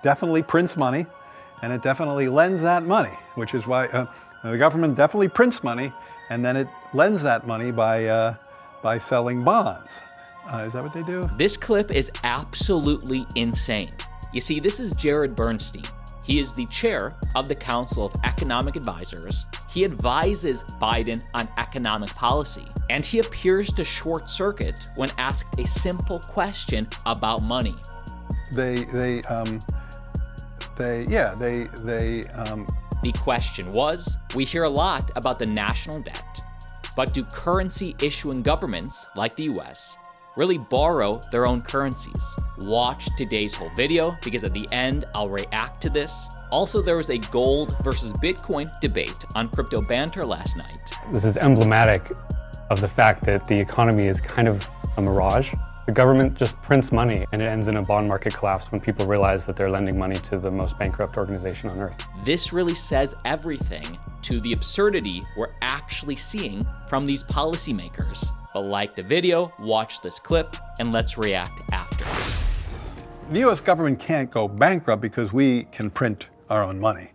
definitely prints money, and it definitely lends that money, which is why the government definitely prints money, and then it lends that money by selling bonds. Is that what they do? This clip is absolutely insane. You see, this is Jared Bernstein. He is the chair of the Council of Economic Advisors. He advises Biden on economic policy, and he appears to short circuit when asked a simple question about money. The question was, we hear a lot about the national debt, but do currency issuing governments like the US really borrow their own currencies? Watch today's whole video because at the end, I'll react to this. Also, there was a gold versus Bitcoin debate on Crypto Banter last night. This is emblematic of the fact that the economy is kind of a mirage. The government just prints money and it ends in a bond market collapse when people realize that they're lending money to the most bankrupt organization on earth. This really says everything to the absurdity we're actually seeing from these policymakers. But like the video, watch this clip, and let's react after. The US government can't go bankrupt because we can print our own money.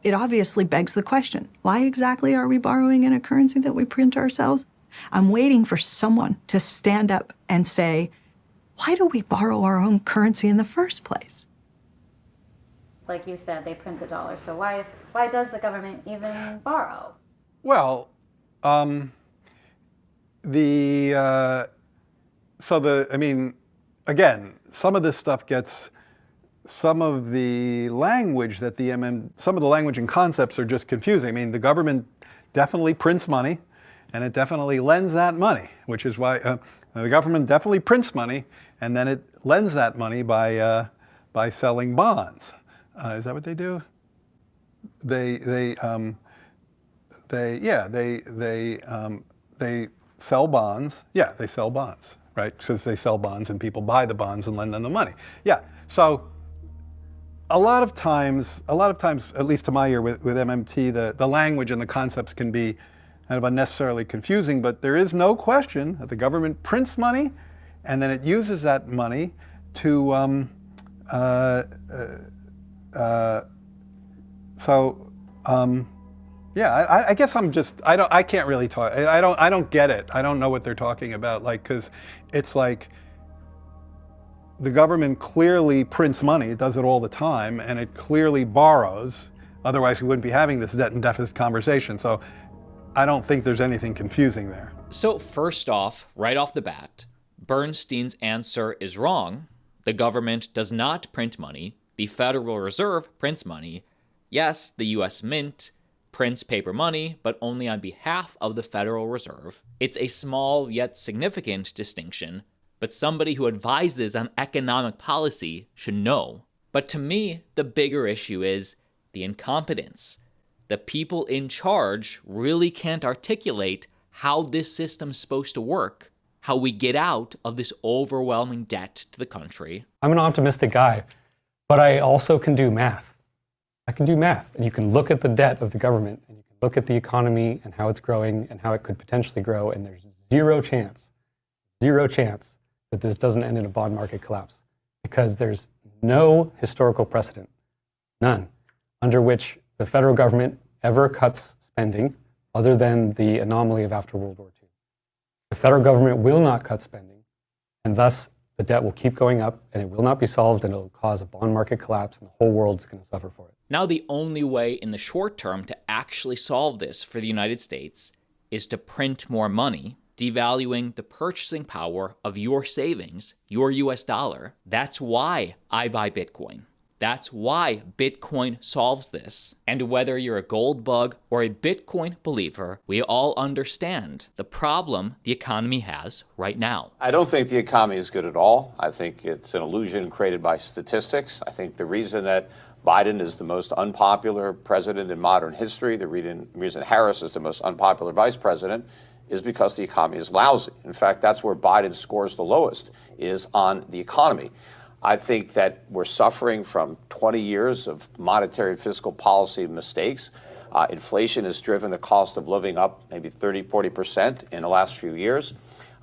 It obviously begs the question, why exactly are we borrowing in a currency that we print ourselves? I'm waiting for someone to stand up and say, why do we borrow our own currency in the first place? Like you said, they print the dollar. So why does the government even borrow? Well, again, some of this stuff gets, some of the language that some of the language and concepts are just confusing. I mean, the government definitely prints money, and it definitely lends that money, which is why the government definitely prints money, and then it lends that money by selling bonds. Is that what they do? They sell bonds. Yeah, they sell bonds, right? Because they sell bonds and people buy the bonds and lend them the money. Yeah. So a lot of times, at least to my ear with MMT, the language and the concepts can be kind of unnecessarily confusing, but there is no question that the government prints money and then it uses that money to I guess I can't really talk. I don't get it. I don't know what they're talking about. Like, because it's like the government clearly prints money. It does it all the time, and it clearly borrows. Otherwise, we wouldn't be having this debt and deficit conversation. So I don't think there's anything confusing there. So first off, right off the bat, Bernstein's answer is wrong. The government does not print money. The Federal Reserve prints money. Yes, the US Mint prints paper money, but only on behalf of the Federal Reserve. It's a small yet significant distinction, but somebody who advises on economic policy should know. But to me, the bigger issue is the incompetence. The people in charge really can't articulate how this system's supposed to work, how we get out of this overwhelming debt to the country. I'm an optimistic guy, but I also can do math. I can do math, and you can look at the debt of the government, and you can look at the economy and how it's growing and how it could potentially grow, and there's zero chance that this doesn't end in a bond market collapse, because there's no historical precedent, none, under which the federal government ever cuts spending other than the anomaly of after World War II. The federal government will not cut spending, and thus the debt will keep going up, and it will not be solved, and it will cause a bond market collapse, and the whole world's going to suffer for it. Now, the only way in the short term to actually solve this for the United States is to print more money, devaluing the purchasing power of your savings, your US dollar. That's why I buy Bitcoin. That's why Bitcoin solves this. And whether you're a gold bug or a Bitcoin believer, we all understand the problem the economy has right now. I don't think the economy is good at all. I think it's an illusion created by statistics. I think the reason that Biden is the most unpopular president in modern history, the reason Harris is the most unpopular vice president, is because the economy is lousy. In fact, that's where Biden scores the lowest, is on the economy. I think that we're suffering from 20 years of monetary and fiscal policy mistakes. Inflation has driven the cost of living up maybe 30, 40% in the last few years.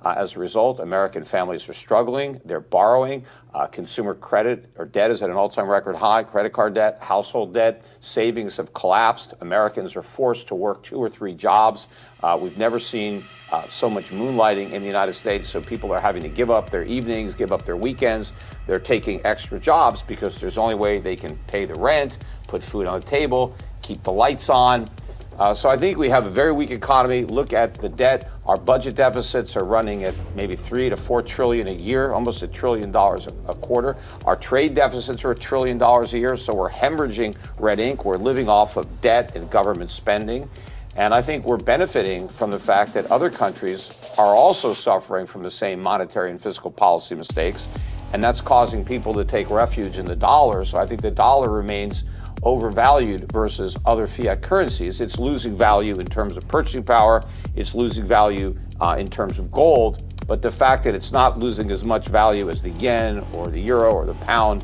As a result, American families are struggling. They're borrowing. Consumer credit or debt is at an all-time record high. Credit card debt, household debt, savings have collapsed. Americans are forced to work 2 or 3 jobs. We've never seen so much moonlighting in the United States, so people are having to give up their evenings, give up their weekends. They're taking extra jobs because there's the only way they can pay the rent, put food on the table, keep the lights on. So I think we have a very weak economy. Look at the debt. Our budget deficits are running at maybe $3 to $4 trillion a year, almost $1 trillion a quarter. Our trade deficits are $1 trillion a year, so we're hemorrhaging red ink. We're living off of debt and government spending. And I think we're benefiting from the fact that other countries are also suffering from the same monetary and fiscal policy mistakes, and that's causing people to take refuge in the dollar. So I think the dollar remains overvalued versus other fiat currencies. It's losing value in terms of purchasing power. It's losing value in terms of gold. But the fact that it's not losing as much value as the yen or the euro or the pound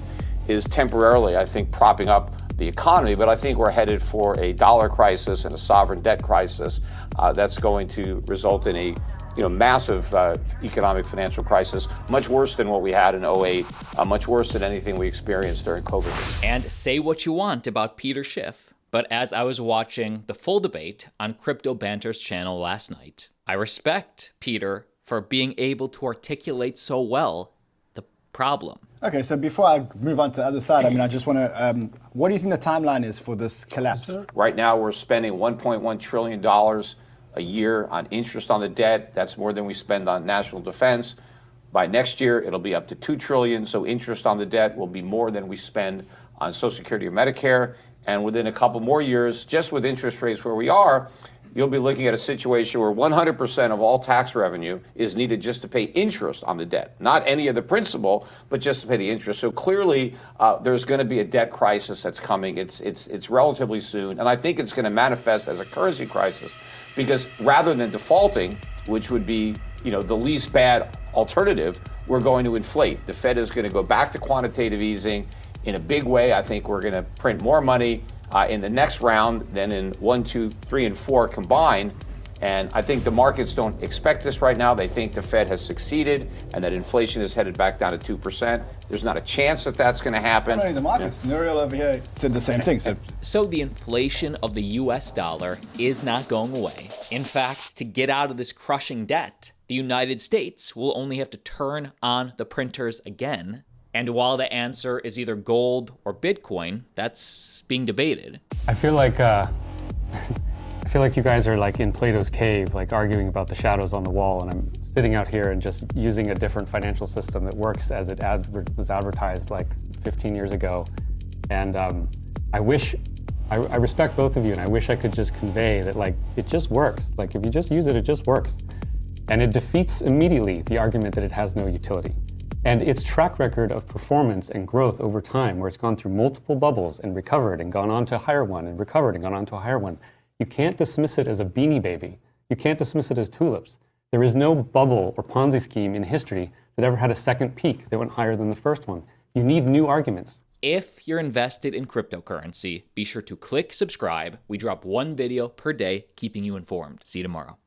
is temporarily, I think, propping up the economy. But I think we're headed for a dollar crisis and a sovereign debt crisis that's going to result in a massive economic financial crisis, much worse than what we had in 2008, much worse than anything we experienced during COVID. And say what you want about Peter Schiff, but as I was watching the full debate on Crypto Banter's channel last night, I respect Peter for being able to articulate so well the problem. Okay, so before I move on to the other side, I just want to, what do you think the timeline is for this collapse? Right now, we're spending $1.1 trillion a year on interest on the debt. That's more than we spend on national defense. By next year, it'll be up to $2 trillion. So interest on the debt will be more than we spend on Social Security or Medicare. And within a couple more years, just with interest rates where we are, you'll be looking at a situation where 100% of all tax revenue is needed just to pay interest on the debt. Not any of the principal, but just to pay the interest. So clearly, there's going to be a debt crisis that's coming. It's relatively soon. And I think it's going to manifest as a currency crisis because rather than defaulting, which would be the least bad alternative, we're going to inflate. The Fed is going to go back to quantitative easing in a big way. I think we're going to print more money in the next round than in 1, 2, 3, and 4 combined. And I think the markets don't expect this right now. They think the Fed has succeeded and that inflation is headed back down to 2%. There's not a chance that that's going to happen. Not only the markets. Yeah. Nuriel over here said the same thing. So the inflation of the US dollar is not going away. In fact, to get out of this crushing debt, the United States will only have to turn on the printers again. And while the answer is either gold or Bitcoin, that's being debated. I feel like you guys are like in Plato's cave, like arguing about the shadows on the wall, and I'm sitting out here and just using a different financial system that works as it was advertised like 15 years ago. And I respect both of you, and I wish I could just convey that like it just works. Like if you just use it, it just works. And it defeats immediately the argument that it has no utility. And its track record of performance and growth over time, where it's gone through multiple bubbles and recovered and gone on to a higher one and recovered and gone on to a higher one, you can't dismiss it as a beanie baby. You can't dismiss it as tulips. There is no bubble or Ponzi scheme in history that ever had a second peak that went higher than the first one. You need new arguments. If you're invested in cryptocurrency, be sure to click subscribe. We drop 1 video per day, keeping you informed. See you tomorrow.